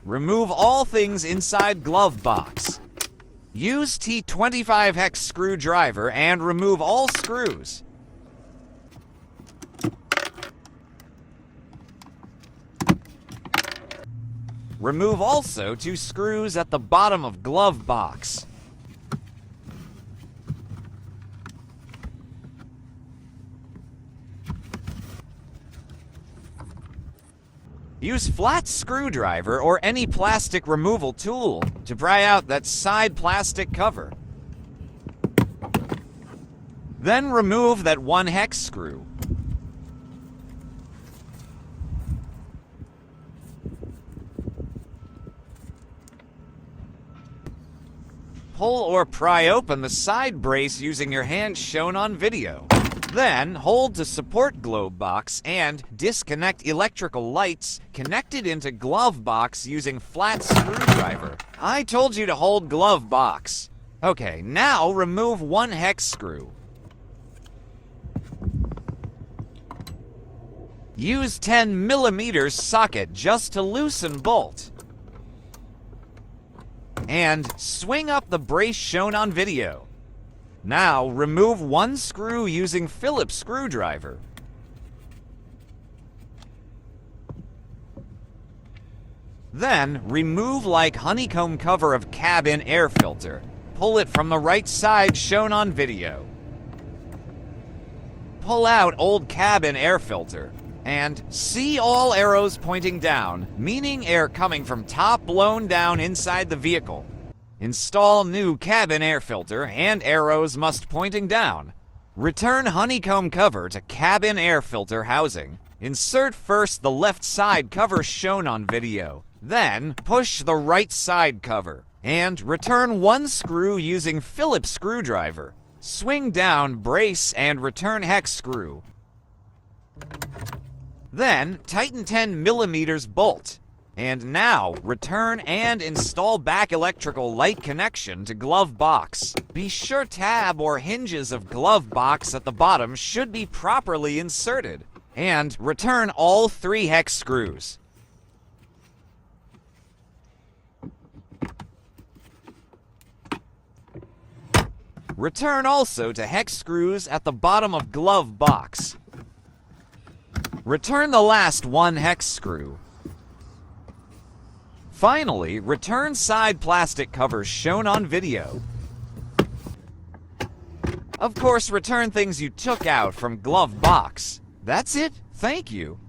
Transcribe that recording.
remove all things inside glove box. Use T25 hex screwdriver and remove all screws. Remove also 2 screws at the bottom of glove box. Use flat screwdriver or any plastic removal tool to pry out that side plastic cover. Then remove that 1 hex screw. Pull or pry open the side brace using your hand shown on video. Then, hold to support glove box and disconnect electrical lights connected into glove box using flat screwdriver. I told you to hold glove box. Okay, now remove 1 hex screw. Use 10mm socket just to loosen bolt. And swing up the brace shown on video. Now, remove 1 screw using Phillips screwdriver. Then, remove like honeycomb cover of cabin air filter. Pull it from the right side shown on video. Pull out old cabin air filter. And see all arrows pointing down, meaning air coming from top blown down inside the vehicle. Install new cabin air filter and arrows must pointing down. Return honeycomb cover to cabin air filter housing. Insert first the left side cover shown on video. Then push the right side cover. And return 1 screw using Phillips screwdriver. Swing down brace and return hex screw. Then tighten 10mm bolt. And now, return and install back electrical light connection to glove box. Be sure tab or hinges of glove box at the bottom should be properly inserted. And return all 3 hex screws. Return also to hex screws at the bottom of glove box. Return the last 1 hex screw. Finally, return side plastic covers shown on video. Of course, return things you took out from glove box. That's it. Thank you.